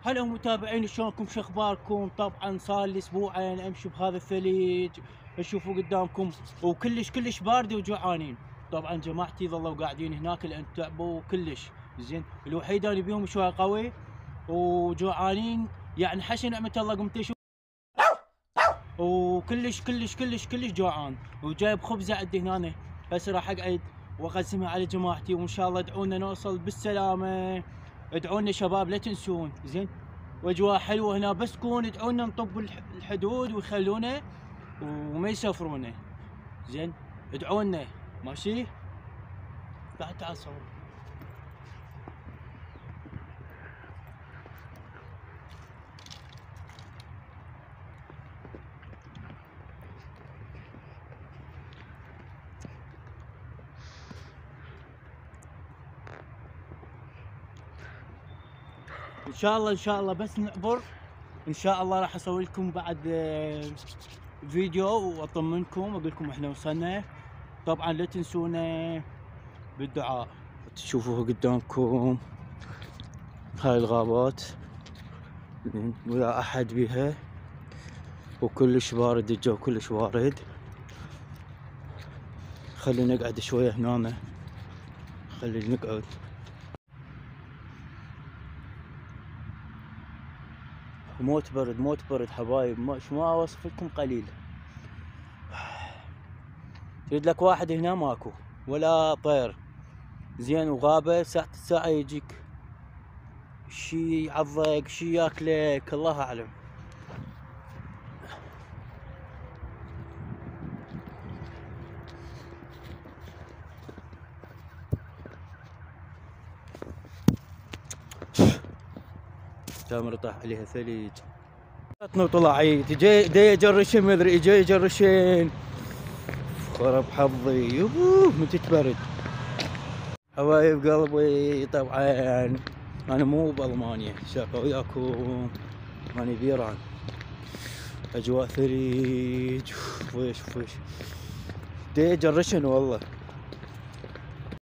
هلا متابعين، شلونكم؟ شو اخباركم؟ طبعا صار لي اسبوعين امشي بهذا الثلج، اشوفوا قدامكم وكلش بارده وجوعانين. طبعا جماعتي ظلوا قاعدين هناك لان تعبوا كلش. زين الوحيد اللي بيهم شويه قوي وجوعانين، يعني حشا نعمه الله. قمت اشوف وكلش جوعان، وجايب خبزه عندي هنا. هسه راح اقعد واقسمها على جماعتي، وان شاء الله ادعونا نوصل بالسلامه. ادعونا شباب لا تنسون. زين واجواء حلوه هنا، بس تكون ادعونا نطب الحدود ويخلونا وما يسافرونا. زين ادعونا ماشي. تعال صور. ان شاء الله بس نعبر ان شاء الله راح اسوي لكم بعد فيديو واطمنكم واقول لكم احنا وصلنا. طبعا لا تنسونا بالدعاء. تشوفوها قدامكم هاي الغابات ولا احد بيها، وكلش بارد الجو، كلش بارد. خلينا نقعد شويه هنا، خلينا نقعد. موت برد حبايب، ما اوصف لكم قليل. يريد لك واحد هنا ماكو ولا طير. زين وغابة ساعة يجيك شي يعضك، شي ياكلك، الله اعلم. تامر طاح عليها ثلج وطلع عيد. جاي يجرشين، ما ادري جاي يجرشين. خرب حظي يبوه من تتبرد. حبايب قلبي طبعا انا مو بالمانيا، شاقة وياكم، انا بيران. اجواء ثلج، ويش جاي يجرشين والله.